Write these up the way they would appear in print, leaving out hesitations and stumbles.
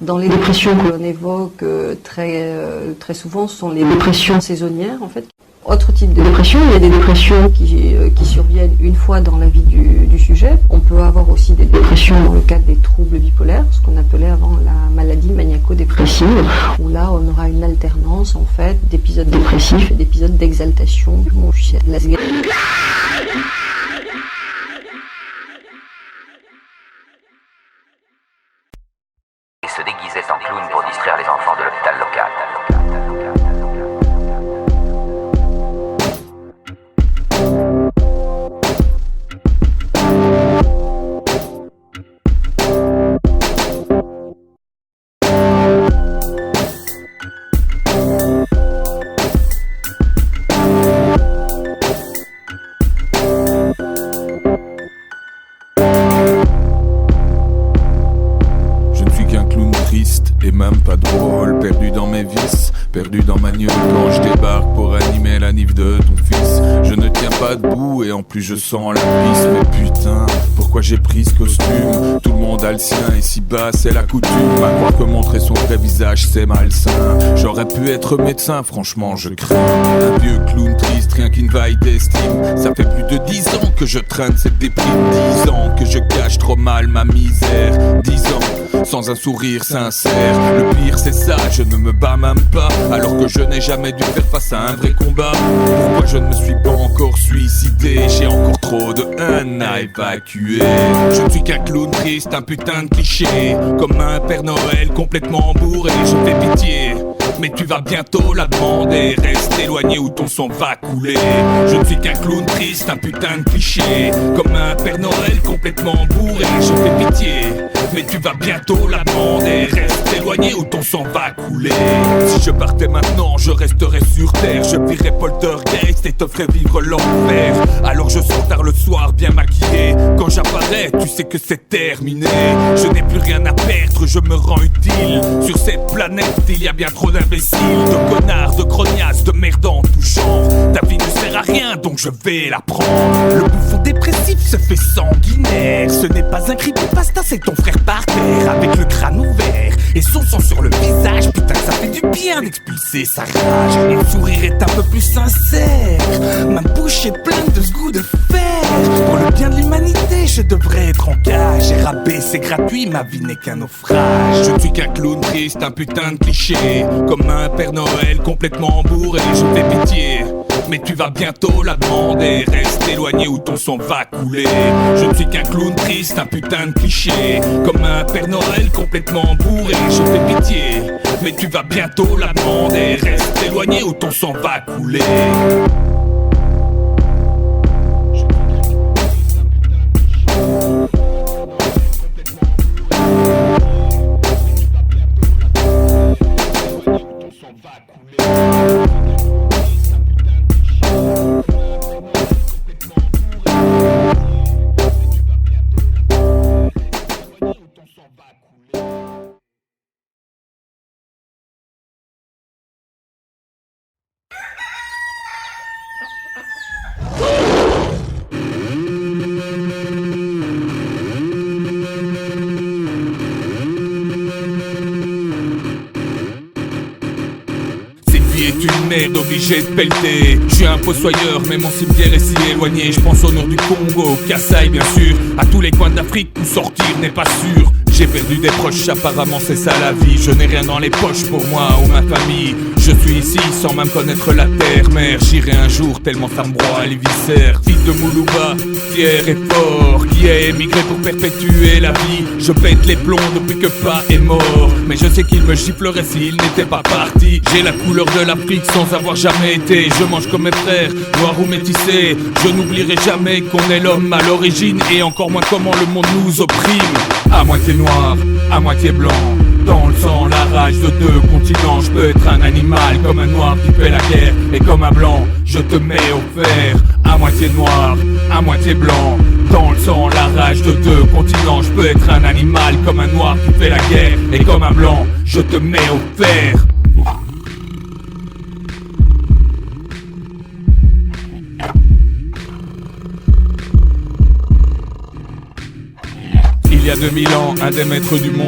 Dans les dépressions que l'on évoque très souvent, ce sont les dépressions saisonnières en fait. Autre type de dépression, il y a des dépressions qui surviennent une fois dans la vie du sujet. On peut avoir aussi des dépressions dans le cadre des troubles bipolaires, ce qu'on appelait avant la maladie maniaco-dépressive, où là on aura une alternance en fait d'épisodes dépressifs et d'épisodes d'exaltation. Et se déguisait en clown pour distraire les enfants de l'hôpital local. Et même pas drôle, perdu dans mes vices, perdu dans ma gnôle quand je débarque pour animer la nif de ton fils. Je ne tiens pas debout et en plus je sens la pisse. Mais putain, pourquoi j'ai pris ce costume? Tout le monde a le sien et si bas c'est la coutume. À croire que montrer son vrai visage c'est malsain. J'aurais pu être médecin, franchement je crains. Un vieux clown triste, rien qu'une vaille d'estime. Ça fait plus de 10 ans que je traîne cette déprime. 10 ans que je cache trop mal ma misère. 10 ans sans un sourire sincère. Le pire c'est ça, je ne me bats même pas, alors que je n'ai jamais dû faire face à un vrai combat. Pourquoi je ne me suis pas encore suicidé? J'ai encore trop de haine à évacuer. Je ne suis qu'un clown triste, un putain de cliché, comme un Père Noël complètement bourré. Je fais pitié, mais tu vas bientôt la demander. Reste éloigné ou ton sang va couler. Je ne suis qu'un clown triste, un putain de cliché, comme un Père Noël complètement bourré. Je fais pitié, mais tu vas bientôt la demander. Reste éloigné ou ton sang va couler. Si je partais maintenant, je resterais sur terre. Je virerais poltergeist et te ferais vivre l'enfer. Alors je sors tard le soir, bien maquillé. Quand j'apparais, tu sais que c'est terminé. Je n'ai plus rien à perdre, je me rends utile. Sur cette planète, il y a bien trop d'imbéciles, de connards, de grognasses, de merde en tout genre. Ta vie ne sert à rien, donc je vais la prendre. Le bouffon dépressif se fait sanguinaire. Ce n'est pas un creepypasta, c'est ton frère par terre, avec le crâne ouvert et son sang sur le visage. Putain, ça fait du bien d'expulser sa rage. Mon sourire est un peu plus sincère, ma bouche est pleine de ce goût de fer. Pour le bien de l'humanité, je devrais être en cage. Et rabais, c'est gratuit, ma vie n'est qu'un naufrage. Je ne suis qu'un clown triste, un putain de cliché, comme un Père Noël complètement bourré. Je fais pitié, mais tu vas bientôt la demander. Reste éloigné ou ton sang va couler. Je ne suis qu'un clown triste, un putain de cliché, comme un Père Noël complètement bourré. Je fais pitié, mais tu vas bientôt la demander. Reste éloigné ou ton sang va couler. Une merde obligée de pelleter. Je suis un fossoyeur mais mon cimetière est si éloigné. Je pense au nord du Congo, au Kasaï bien sûr, à tous les coins d'Afrique où sortir n'est pas sûr. J'ai perdu des proches, apparemment c'est ça la vie. Je n'ai rien dans les poches pour moi ou ma famille. Je suis ici sans même connaître la terre mère. J'irai un jour tellement ça me broie les viscères. Fils de Moulouba, fier et fort, qui a émigré pour perpétuer la vie. Je pète les plombs depuis que Pa est mort, mais je sais qu'il me giflerait s'il n'était pas parti. J'ai la couleur de l'Afrique sans avoir jamais été. Je mange comme mes frères, noirs ou métissés. Je n'oublierai jamais qu'on est l'homme à l'origine, et encore moins comment le monde nous opprime. À moitié noir, à moitié blanc, dans le sang, la rage de deux continents. Je peux être un animal comme un noir qui fait la guerre, et comme un blanc, je te mets au fer. À moitié noir, à moitié blanc, dans le sang, la rage de deux continents. Je peux être un animal comme un noir qui fait la guerre, et comme un blanc, je te mets au fer. Il y a 2000 ans, un des maîtres du monde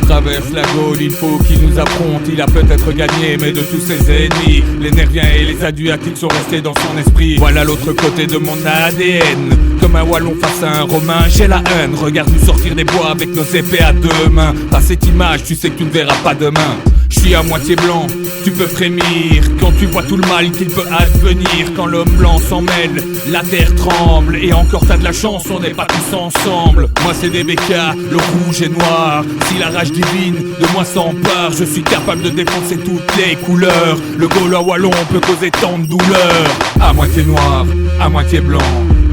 traverse la Gaule, il faut qu'il nous affronte. Il a peut-être gagné, mais de tous ses ennemis, les Nerviens et les Adriatiques sont restés dans son esprit. Voilà l'autre côté de mon ADN. Comme un Wallon face à un Romain, j'ai la haine. Regarde-nous sortir des bois avec nos épées à deux mains. Par cette image, tu sais que tu ne verras pas demain. Je suis à moitié blanc, tu peux frémir quand tu vois tout le mal qu'il peut advenir. Quand l'homme blanc s'en mêle, la terre tremble. Et encore t'as de la chance, on n'est pas tous ensemble. Moi c'est des bécas, le rouge et noir. Si la rage divine de moi s'empare, je suis capable de défoncer toutes les couleurs. Le Gaulois wallon peut causer tant de douleur. À moitié noir, à moitié blanc,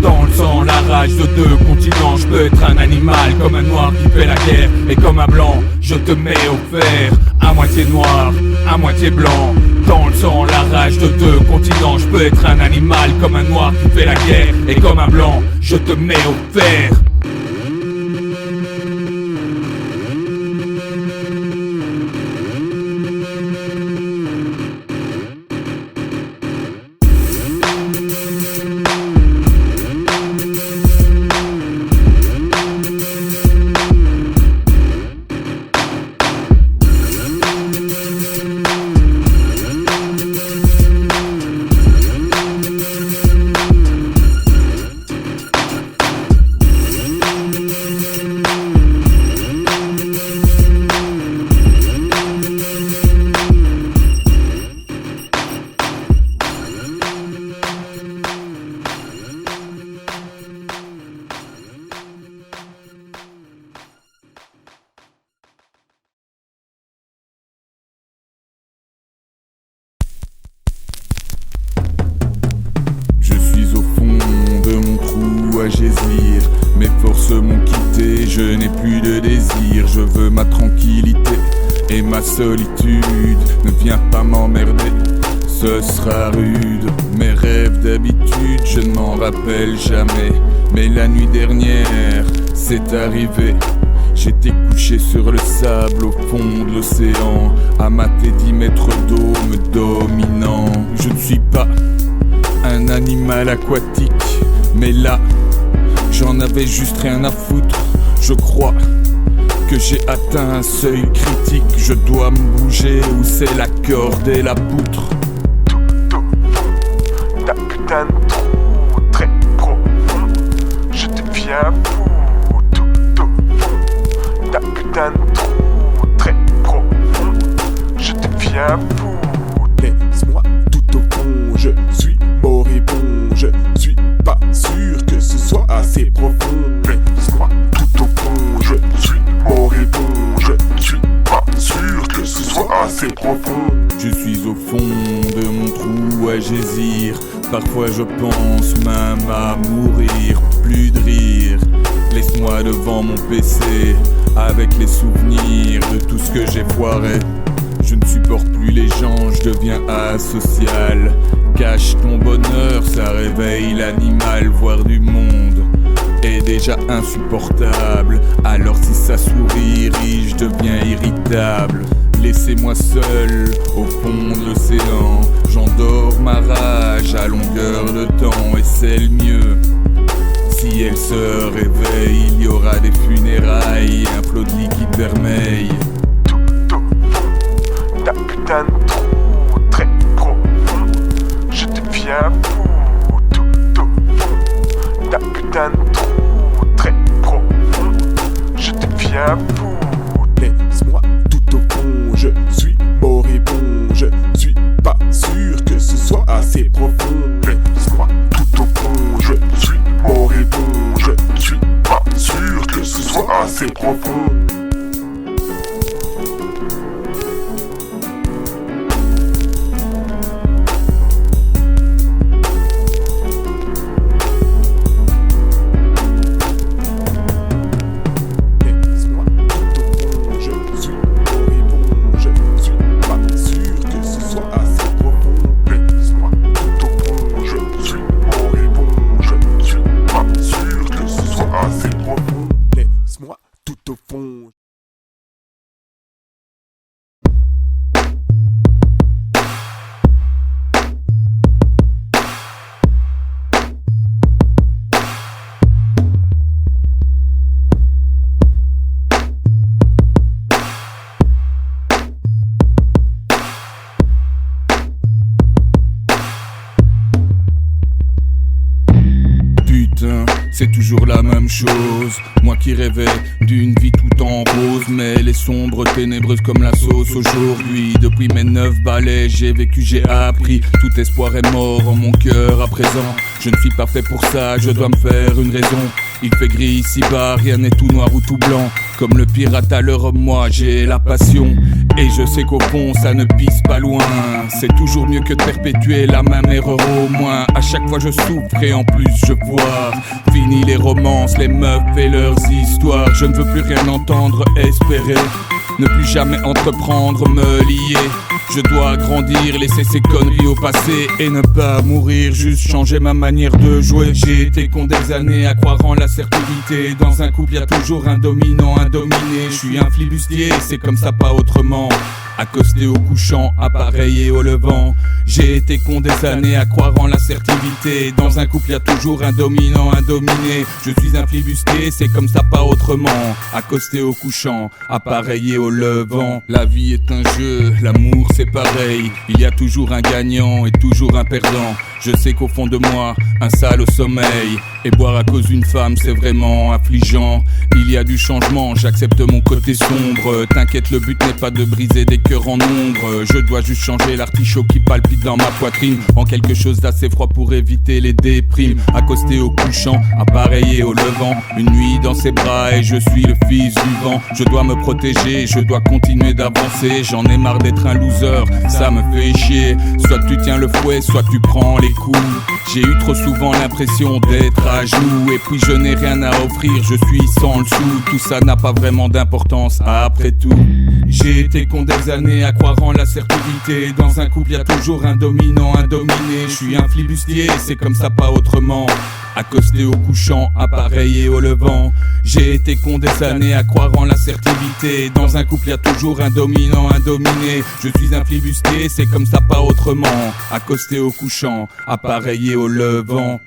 dans le sang, la rage de deux continents. Je peux être un animal comme un noir qui fait la guerre. Et comme un blanc, je te mets au fer. À moitié noir, à moitié blanc, dans le sang, la rage de deux continents. Je peux être un animal comme un noir qui fait la guerre. Et comme un blanc, je te mets au fer. Gésir, mes forces m'ont quitté, je n'ai plus de désir. Je veux ma tranquillité et ma solitude. Ne viens pas m'emmerder, ce sera rude. Mes rêves d'habitude, je ne m'en rappelle jamais. Mais la nuit dernière, c'est arrivé. J'étais couché sur le sable au fond de l'océan, à mater 10 mètres d'eau me dominant. Je ne suis pas un animal aquatique, mais là, j'en avais juste rien à foutre. Je crois que j'ai atteint un seuil critique. Je dois me bouger où c'est la corde et la poutre. Ta putain de trou très profond, je deviens fou. Ta putain de trou très profond, je deviens fou. Laisse-moi tout au fond, je suis moribond. Je suis pas sûr que ce soit assez profond. Laisse-moi tout au fond, je suis moribond. Je suis pas sûr que ce soit assez profond. Je suis au fond de mon trou à gésir. Parfois je pense même à mourir. Plus de rire, laisse-moi devant mon PC, avec les souvenirs de tout ce que j'ai foiré. Je ne supporte plus les gens, je deviens asocial. Cache ton bonheur, ça réveille l'animal. Voir du monde est déjà insupportable. Alors si ça sourit, je deviens irritable. Laissez-moi seul au fond de l'océan. J'endors ma rage à longueur de temps. Et c'est le mieux. Si elle se réveille, il y aura des funérailles, un flot de liquide vermeil. Ta putain de trou très profond, je deviens fou. Ta putain de trou très profond, je deviens fou. Laisse-moi tout au fond, je suis moribond. Je suis pas sûr que ce soit assez profond. Laisse-moi tout au fond, je suis moribond. Je suis pas sûr que ce soit assez profond. Laisse-moi tout au fond. toujours la même chose. Moi qui rêvais d'une vie tout en rose, mais elle est sombre, ténébreuse comme la sauce aujourd'hui. Depuis mes 9 balais, j'ai vécu, j'ai appris. Tout espoir est mort en mon cœur à présent. Je ne suis pas fait pour ça, je dois me faire une raison. Il fait gris ici-bas, rien n'est tout noir ou tout blanc. Comme le pirate à l'heure, moi j'ai la passion. Et je sais qu'au fond ça ne pisse pas loin. C'est toujours mieux que de perpétuer la même erreur au moins. À chaque fois je souffre et en plus je vois. Fini les romances, les meufs et leurs histoires. Je ne veux plus rien entendre, espérer ne plus jamais entreprendre, me lier. Je dois grandir, laisser ces conneries au passé et ne pas mourir, juste changer ma manière de jouer. J'ai été con des années à croire en l'assertivité. Dans un couple y'a toujours un dominant, un dominé. Je suis un flibustier, c'est comme ça, pas autrement. Accosté au couchant, appareillé au levant. J'ai été con des années à croire en l'assertivité. Dans un couple y'a toujours un dominant, un dominé. Je suis un flibustier, c'est comme ça, pas autrement. Accosté au couchant, appareillé au levant. La vie est un jeu, l'amour c'est pareil. Il y a toujours un gagnant et toujours un perdant. Je sais qu'au fond de moi, un sale au sommeil. Et boire à cause d'une femme c'est vraiment affligeant. Il y a du changement, j'accepte mon côté sombre. T'inquiète, le but n'est pas de briser des cœurs en ombre. Je dois juste changer l'artichaut qui palpite dans ma poitrine en quelque chose d'assez froid pour éviter les déprimes. Accosté au couchant, appareillé au levant. Une nuit dans ses bras et je suis le fils du vent. Je dois me protéger, je dois continuer d'avancer. J'en ai marre d'être un loser, ça me fait chier. Soit tu tiens le fouet, soit tu prends les coups. J'ai eu trop souvent l'impression d'être à genoux. Et puis je n'ai rien à offrir, je suis sans le sou. Tout ça n'a pas vraiment d'importance après tout. J'ai été con des années à croire en l'assertivité. Dans un couple y'a toujours un dominant, un dominé. Je suis un flibustier, c'est comme ça, pas autrement. Accosté au couchant, appareillé au levant. J'ai été con des années à croire en l'assertivité. Dans un couple y'a toujours un dominant, un dominé. Je suis un flibustier, c'est comme ça, pas autrement. Accosté au couchant, appareillé au levant.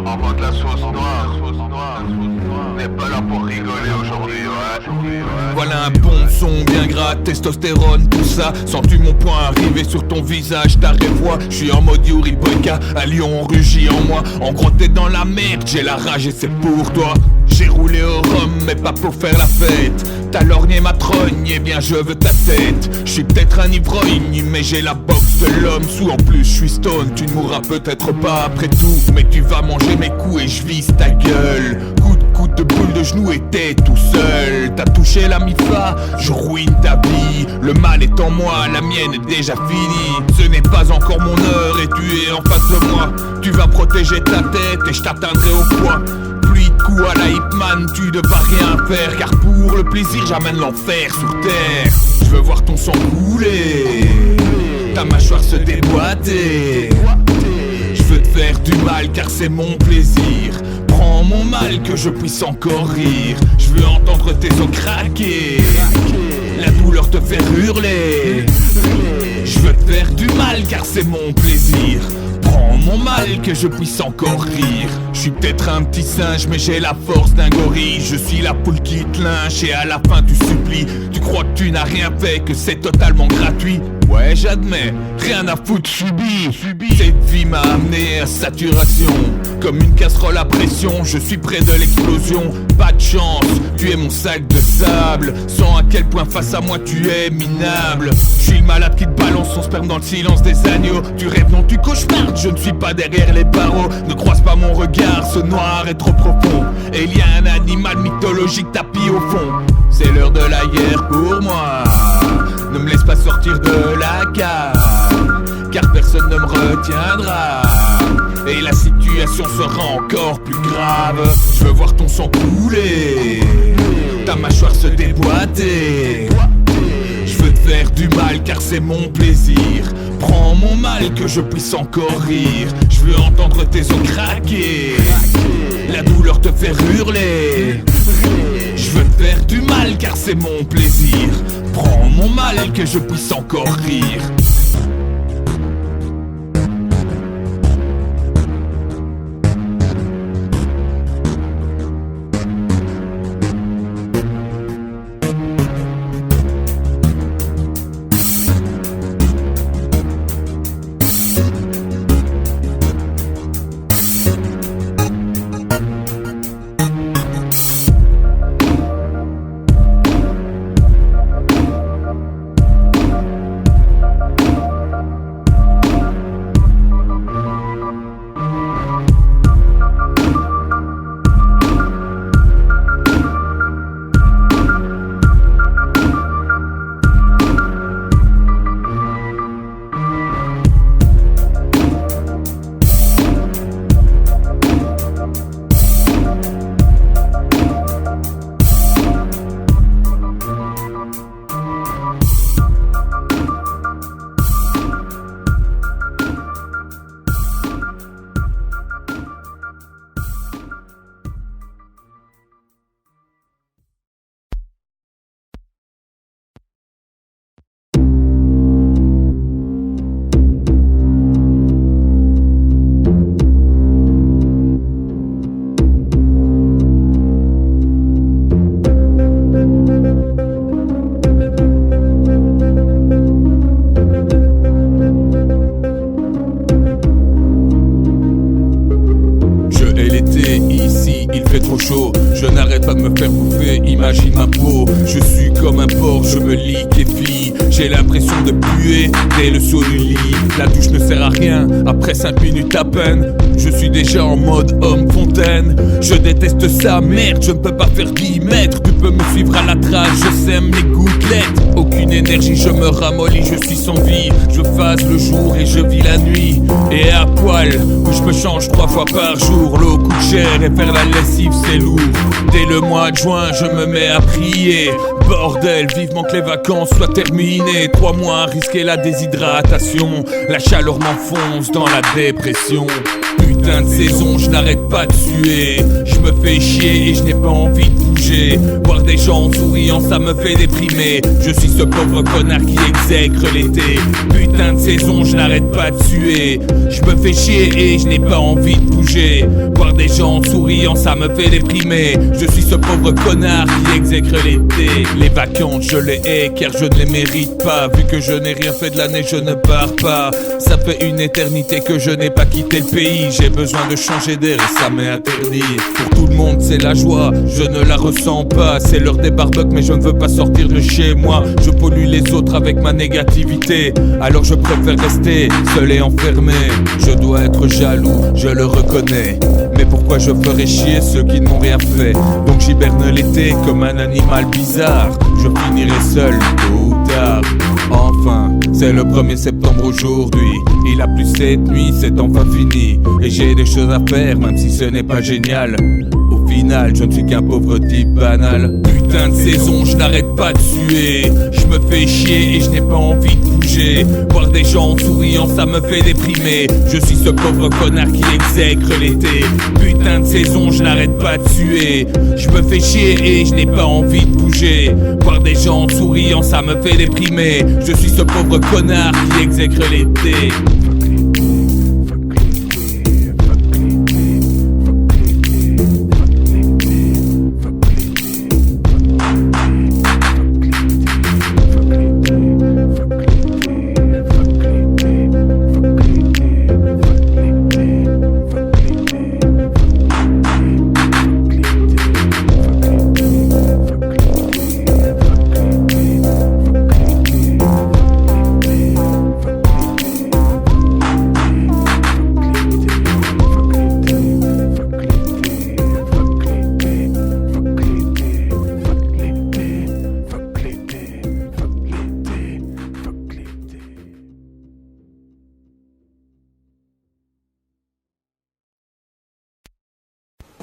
Envoie de la sauce noire, on n'est pas là pour rigoler aujourd'hui, ouais. Voilà un bon son bien gras, testostérone, tout ça. Sens-tu mon poing arriver sur ton visage, ta voix. Je suis en mode Yuri Boyka, un lion rugit en moi. En gros t'es dans la merde, j'ai la rage et c'est pour toi. J'ai roulé au rhum mais pas pour faire la fête. T'as lorgné ma trogne, eh bien je veux ta tête. Je suis peut-être un ivrogne mais j'ai la boxe de l'homme sous. En plus je suis stone, tu ne mourras peut-être pas après tout. Mais tu vas manger mes coups et je vise ta gueule. Coup de boule de genoux et t'es tout seul. T'as touché la mi-fa, je ruine ta vie. Le mal est en moi, la mienne est déjà finie. Ce n'est pas encore mon heure et tu es en face de moi. Tu vas protéger ta tête et je t'atteindrai au poids. Pluie de coups à la Hitman, tu ne vas rien faire. Car pour le plaisir j'amène l'enfer sur terre. Je veux voir ton sang couler, ta mâchoire se déboîter. Je veux te faire du mal car c'est mon plaisir. Prends mon mal que je puisse encore rire. Je veux entendre tes os craquer, la douleur te faire hurler. Je veux te faire du mal car c'est mon plaisir. Prends mon mal que je puisse encore rire. Je suis peut-être un petit singe mais j'ai la force d'un gorille. Je suis la poule qui te lynche et à la fin tu supplies. Tu crois que tu n'as rien fait, que c'est totalement gratuit. Ouais j'admets, rien à foutre, subi. Cette vie m'a amené à saturation. Comme une casserole à pression, je suis près de l'explosion. Pas de chance, tu es mon sac de sable. Sens à quel point face à moi tu es minable. Je suis le malade qui te balance son sperme dans le silence des agneaux. Tu rêves, non tu cauchemardes, je ne suis pas derrière les barreaux. Ne croise pas mon regard, ce noir est trop profond. Et il y a un animal mythologique tapis au fond. C'est l'heure de la guerre pour moi. Ne me laisse pas sortir de la cave, car personne ne me retiendra. Et la situation sera encore plus grave. Je veux voir ton sang couler, ta mâchoire se déboîter. Je veux te faire du du mal car c'est mon plaisir. Prends mon mal que je puisse encore rire. Je veux entendre tes os craquer. La douleur te fait hurler. Je veux te faire du mal car c'est mon plaisir. Prends mon mal que je puisse encore rire. Je n'arrête pas de me faire bouffer, imagine ma peau. Je suis comme un porc, je me liquéfie. J'ai l'impression de puer dès le saut du lit. La douche ne sert à rien, après 5 minutes à peine je suis déjà en mode homme fontaine. Je déteste ça, merde, je ne peux pas faire 10 mètres. Tu peux me suivre à la trace, je sème les gouttelettes. Aucune énergie, je me ramollis, je suis sans vie. Je phase le jour et je vis la nuit. Et à poil, où je me change 3 fois par jour. L'eau coûte cher et faire la lessive c'est lourd. Dès le mois de juin, je me mets à prier. Bordel, vivement que les vacances soient terminées. 3 mois à risquer la déshydratation. La chaleur m'enfonce dans la dépression. Putain de saison, je n'arrête pas de suer. Je me fais chier et je n'ai pas envie de bouger. Voir des gens souriant, ça me fait déprimer. Je suis ce pauvre connard qui exècre l'été. Putain de saison, je n'arrête pas de suer. Je me fais chier et je n'ai pas envie de bouger. Voir des gens souriant, ça me fait déprimer. Je suis ce pauvre connard qui exècre l'été. Les vacances, je les hais car je ne les mérite pas. Vu que je n'ai rien fait de l'année, je ne pars pas. Ça fait une éternité que je n'ai pas quitté le pays. J'ai besoin de changer d'air et ça m'est interdit. Pour tout le monde c'est la joie, je ne la ressens pas. C'est l'heure des barbecues mais je ne veux pas sortir de chez moi. Je pollue les autres avec ma négativité. Alors je préfère rester seul et enfermé. Je dois être jaloux, je le reconnais. Mais pourquoi je ferais chier ceux qui n'ont rien fait? Donc j'hiberne l'été comme un animal bizarre. Je finirai seul tôt ou tard. Enfin, c'est le 1er septembre aujourd'hui. Il a plu cette nuit, c'est enfin fini. Et j'ai des choses à faire, même si ce n'est pas génial. Au final, je ne suis qu'un pauvre type banal. Putain de saison, je n'arrête pas de suer. Je me fais chier et je n'ai pas envie de bouger. Voir des gens souriant, ça me fait déprimer. Je suis ce pauvre connard qui exècre l'été. Putain de saison, je n'arrête pas de suer. Je me fais chier et je n'ai pas envie de bouger. Voir des gens souriant, ça me fait déprimer. Je suis ce pauvre connard qui exècre l'été.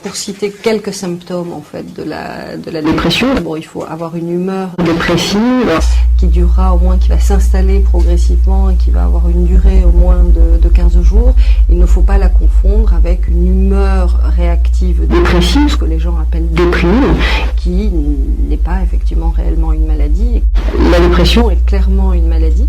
Pour citer quelques symptômes en fait de la dépression, d'abord il faut avoir une humeur dépressive, qui durera au moins, qui va s'installer progressivement et qui va avoir une durée au moins de 15 jours. Il ne faut pas la confondre avec une humeur réactive dépressive, ce que les gens appellent déprime, qui n'est pas effectivement réellement une maladie. La dépression est clairement une maladie.